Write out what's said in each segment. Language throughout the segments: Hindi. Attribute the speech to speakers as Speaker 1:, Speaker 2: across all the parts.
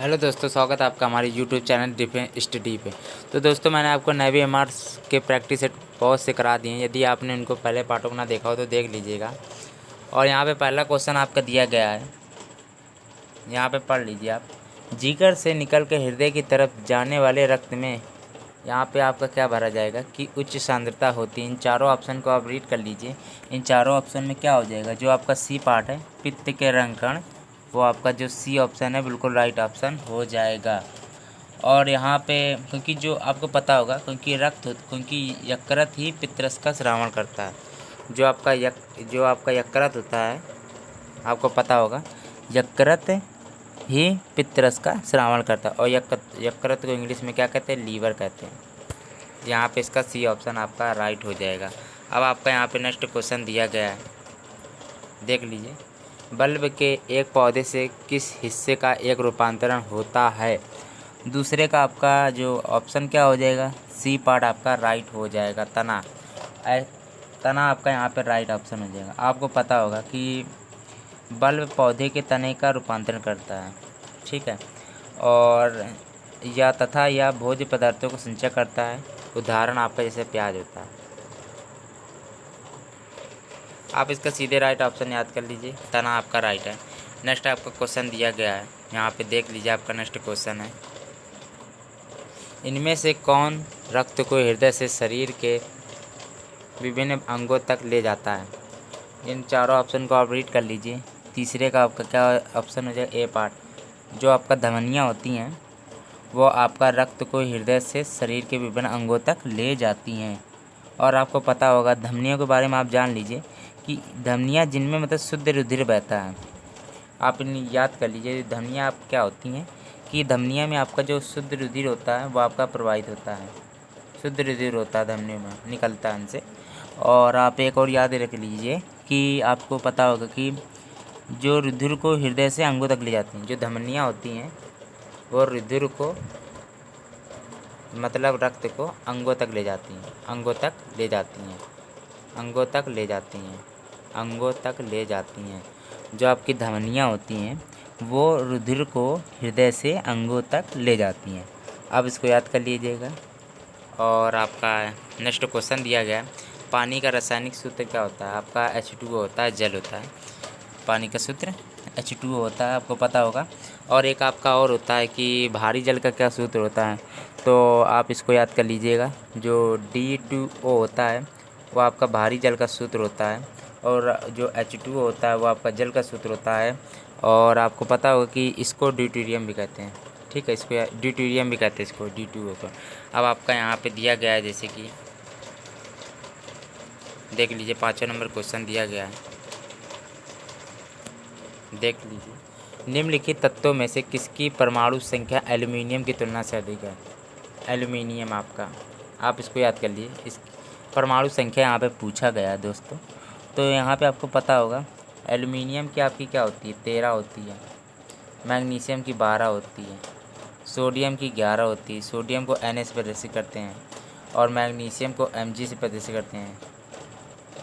Speaker 1: हेलो दोस्तों, स्वागत है आपका हमारे यूट्यूब चैनल डिफेंस स्टडी पे। तो दोस्तों, मैंने आपको नेवी एमआर के प्रैक्टिस सेट बहुत से करा दिए हैं। यदि आपने उनको पहले पार्टों को ना देखा हो तो देख लीजिएगा। और यहाँ पे पहला क्वेश्चन आपका दिया गया है, यहाँ पे पढ़ लीजिए आप। जिगर से निकल के हृदय की तरफ जाने वाले रक्त में यहाँ पे आपका क्या भरा जाएगा कि उच्च सांद्रता होती है। इन चारों ऑप्शन को आप रीड कर लीजिए। इन चारों ऑप्शन में क्या हो जाएगा, जो आपका सी पार्ट है पित्त के रंग कण, वो आपका जो सी ऑप्शन है बिल्कुल राइट ऑप्शन हो जाएगा। और यहाँ पे क्योंकि जो आपको पता होगा, क्योंकि यकृत ही पित्तरस का श्रावण करता है। जो आपका यकृत होता है, आपको पता होगा, यकृत ही पित्तरस का श्रावण करता है। और यकृत को इंग्लिश में क्या कहते हैं, लीवर कहते हैं। यहाँ पे इसका सी ऑप्शन आपका राइट हो जाएगा। अब आपका यहाँ पे नेक्स्ट क्वेश्चन दिया गया है, देख लीजिए। बल्ब के एक पौधे से किस हिस्से का एक रूपांतरण होता है। दूसरे का आपका जो ऑप्शन क्या हो जाएगा, सी पार्ट आपका राइट हो जाएगा। तना आपका यहाँ पे राइट ऑप्शन हो जाएगा। आपको पता होगा कि बल्ब पौधे के तने का रूपांतरण करता है, ठीक है। और या भोज्य पदार्थों को संचय करता है। उदाहरण आपका जैसे प्याज होता है। आप इसका सीधे राइट ऑप्शन याद कर लीजिए, तना आपका राइट है। नेक्स्ट आपका क्वेश्चन दिया गया है, यहाँ पे देख लीजिए। आपका नेक्स्ट क्वेश्चन है, इनमें से कौन रक्त को हृदय से शरीर के विभिन्न अंगों तक ले जाता है। इन चारों ऑप्शन को आप रीड कर लीजिए। तीसरे का आपका क्या ऑप्शन हो जाएगा, ए पार्ट। जो आपका धमनियाँ होती हैं वो आपका रक्त को हृदय से शरीर के विभिन्न अंगों तक ले जाती हैं। और आपको पता होगा धमनियों के बारे में आप जान लीजिए कि धमनियाँ जिनमें मतलब शुद्ध रुधिर बहता है, आप इन्हें याद कर लीजिए। धमनियाँ आप क्या होती हैं कि धमनियाँ में आपका जो शुद्ध रुधिर होता है वो आपका प्रवाहित होता है, शुद्ध रुधिर होता है धमनियों में, निकलता है इनसे। और आप एक और याद रख लीजिए कि आपको पता होगा कि जो रुधिर को हृदय से अंगों तक ले जाती हैं, जो धमनियाँ होती हैं वो रुधिर को मतलब रक्त को अंगों तक ले जाती हैं, अंगों तक ले जाती हैं, अंगों तक ले जाती हैं, अंगों तक ले जाती हैं। जो आपकी धमनियाँ होती हैं वो रुधिर को हृदय से अंगों तक ले जाती हैं। अब इसको याद कर लीजिएगा। और आपका नेक्स्ट क्वेश्चन दिया गया है, पानी का रासायनिक सूत्र क्या होता है। आपका H2O होता है, जल होता है। पानी का सूत्र H2O होता है, आपको पता होगा। और एक आपका और होता है कि भारी जल का क्या सूत्र होता है, तो आप इसको याद कर लीजिएगा। जो D2O होता है वो आपका भारी जल का सूत्र होता है। और जो H2O होता है वो आपका जल का सूत्र होता है। और आपको पता होगा कि इसको ड्यूटेरियम भी कहते हैं, ठीक है। इसको ड्यूटेरियम भी कहते हैं, इसको D2O को। अब आपका यहाँ पे दिया गया है, जैसे कि देख लीजिए, 5वां नंबर क्वेश्चन दिया गया है, देख लीजिए। निम्नलिखित तत्वों में से किसकी परमाणु संख्या एल्युमिनियम की तुलना से अधिक है। एल्युमिनियम आपका, आप इसको याद कर लीजिए। इस परमाणु संख्या यहाँ पे पूछा गया है दोस्तों। तो यहाँ पे आपको पता होगा एल्युमिनियम की आपकी क्या होती है, 13 होती है। मैग्नीशियम की 12 होती है। सोडियम की 11 होती है। सोडियम को Na से प्रदर्शित करते हैं और मैग्नीशियम को Mg से प्रदर्शित करते हैं,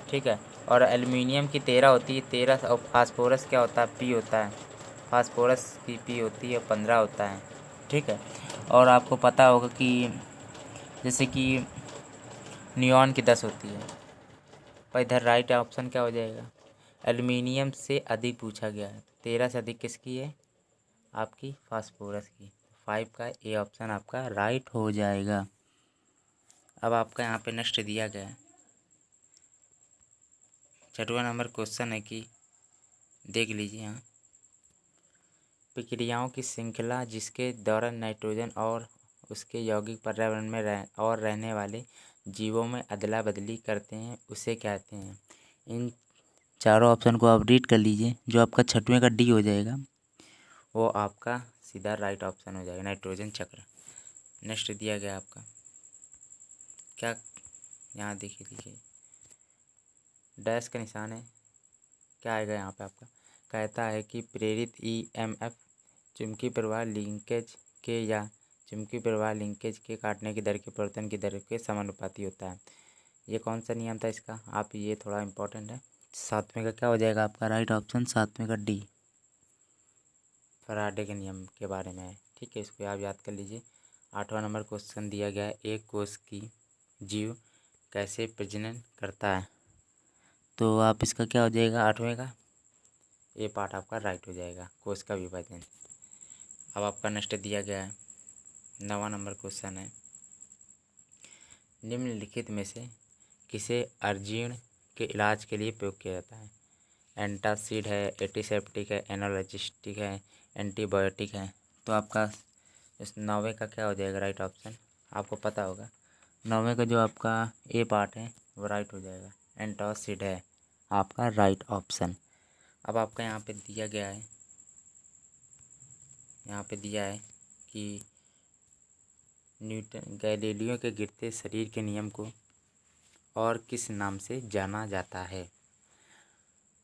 Speaker 1: ठीक है। और एल्युमिनियम की 13 होती है, 13। और फास्फोरस क्या होता है, P होता है। फास्फोरस की P होती है, 15 होता है, ठीक है। और आपको पता होगा कि जैसे कि नियॉन की 10 होती है। पर इधर राइट ऑप्शन क्या हो जाएगा, एल्युमिनियम से अधिक पूछा गया है। 13 से अधिक किसकी है, आपकी फास्फोरस की। 5 का ए ऑप्शन आपका राइट हो जाएगा। अब आपका यहाँ पे नेक्स्ट दिया गया है, 6वां नंबर क्वेश्चन है कि देख लीजिए यहाँ, प्रक्रियाओं की श्रृंखला जिसके दौरान नाइट्रोजन और उसके यौगिक पर्यावरण में रहने वाले जीवों में अदला बदली करते हैं उसे कहते हैं। इन चारों ऑप्शन को आप रीड कर लीजिए। जो आपका 6वें का डी हो जाएगा वो आपका सीधा राइट ऑप्शन हो जाएगा, नाइट्रोजन चक्र। नेक्स्ट दिया गया आपका क्या, यहाँ देखिए लीजिए, डैश का निशान है, क्या आएगा यहाँ पे आपका, कहता है कि प्रेरित EMF चुंबकीय प्रवाह लिंकेज के या चुंबकीय प्रवाह लिंकेज के काटने की दर के परिवर्तन की दर के समानुपाती होता है। ये कौन सा नियम था इसका, आप ये थोड़ा इम्पोर्टेंट है। 7वें का क्या हो जाएगा आपका राइट ऑप्शन, 7वें का डी। फराडे के नियम के बारे में है। ठीक है, इसको आप याद कर लीजिए। 8वां नंबर क्वेश्चन दिया गया है, एक कोश की जीव कैसे प्रजनन करता है। तो आप इसका क्या हो जाएगा 8वें का, ये पार्ट आपका राइट हो जाएगा, कोश का विभाजन। अब आपका नेक्स्ट दिया गया है 9वां नंबर क्वेश्चन है, निम्नलिखित में से किसे अजीर्ण के इलाज के लिए प्रयोग किया जाता है। एंटासिड है, एंटीसेप्टिक है, एनाल्जेसिक है, एंटीबायोटिक है। तो आपका इस 9वें का क्या हो जाएगा राइट ऑप्शन, आपको पता होगा 9वें का जो आपका ए पार्ट है वो राइट हो जाएगा, एंटासिड है आपका राइट ऑप्शन। अब आपका यहाँ पे दिया गया है, यहाँ पे दिया है कि न्यूटन गैलीलियो के गिरते शरीर के नियम को और किस नाम से जाना जाता है।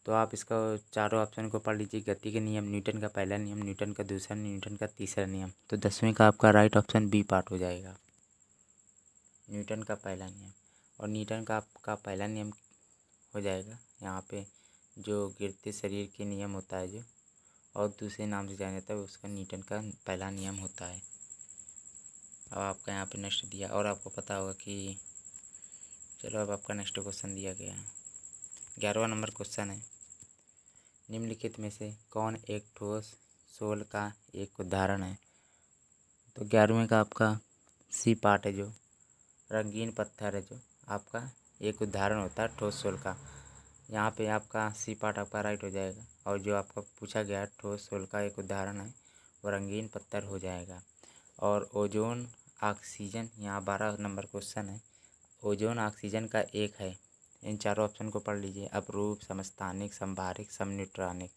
Speaker 1: तो आप इसका चारों ऑप्शन को पढ़ लीजिए। गति के नियम, न्यूटन का पहला नियम, न्यूटन का दूसरा नियम, न्यूटन का तीसरा नियम। तो 10वें का आपका राइट ऑप्शन बी पार्ट हो जाएगा, न्यूटन का पहला नियम। और न्यूटन का आपका पहला नियम हो जाएगा यहाँ पे, जो गिरते शरीर के नियम होता है जो, और दूसरे नाम से जाना जाता है उसका न्यूटन का पहला नियम होता है। अब आपका यहाँ पे नेक्स्ट दिया, और आपको पता होगा कि चलो अब आपका नेक्स्ट क्वेश्चन दिया गया है 11वां नंबर क्वेश्चन है, निम्नलिखित में से कौन एक ठोस सोल का एक उदाहरण है। तो 11वें का आपका सी पार्ट है, जो रंगीन पत्थर है, जो आपका एक उदाहरण होता है ठोस सोल का। यहाँ पे आपका सी पार्ट आपका राइट हो जाएगा, और जो आपका पूछा गया ठोस सोल का एक उदाहरण है वो रंगीन पत्थर हो जाएगा। और ओजोन ऑक्सीजन, यहाँ 12 नंबर क्वेश्चन है, ओजोन ऑक्सीजन का एक है। इन चारों ऑप्शन को पढ़ लीजिए, अपरूप, समस्थानिक, संभारिक, समन्यूट्रॉनिक।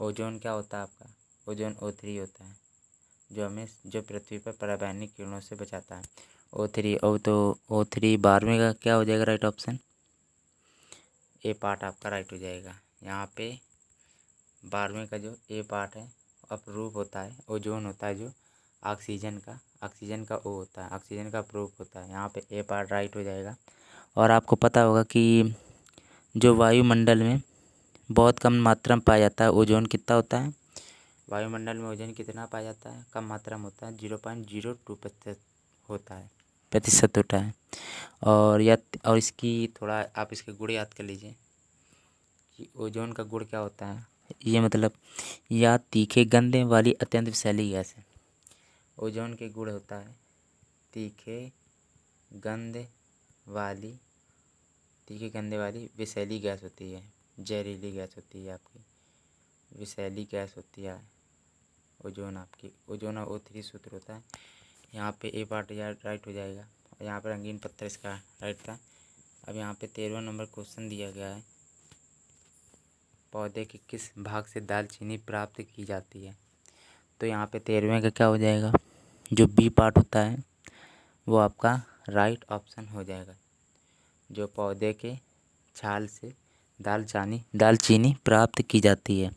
Speaker 1: ओजोन क्या होता है आपका, ओजोन O3 होता है, जो पृथ्वी पर पराबैंगनी किरणों से बचाता है। O3 तो O3 12वें का क्या हो जाएगा राइट ऑप्शन, ए पार्ट आपका राइट हो जाएगा। यहाँ पे 12वें का जो ए पार्ट है अपरूप होता है, ओजोन होता है जो ऑक्सीजन का ओ होता है, ऑक्सीजन का अपरूप होता है। यहाँ पे ए पार्ट राइट हो जाएगा। और आपको पता होगा कि जो वायुमंडल में बहुत कम मात्रा में पाया जाता है ओजोन, कितना होता है वायुमंडल में ओजोन कितना पाया जाता है, कम मात्रा में होता है, 0.02% प्रतिशत होता है। और इसकी थोड़ा आप इसके गुण याद कर लीजिए कि ओजोन का गुण क्या होता है। ये मतलब या तीखे गंधे वाली अत्यंत विषैली गैस है। ओजोन के गुण होता है तीखे गंधे वाली विषैली गैस होती है, जहरीली गैस होती है आपकी, विषैली गैस होती है ओजोन आपकी। ओजोन O3 सूत्र होता है। यहाँ पे ए पार्ट राइट हो जाएगा, और यहाँ पे रंगीन पत्थर इसका राइट था। अब यहाँ पे 13वां नंबर क्वेश्चन दिया गया है, पौधे के किस भाग से दालचीनी प्राप्त की जाती है। तो यहाँ पे 13वें का क्या हो जाएगा, जो बी पार्ट होता है वो आपका राइट ऑप्शन हो जाएगा, जो पौधे के छाल से दालचीनी प्राप्त की जाती है।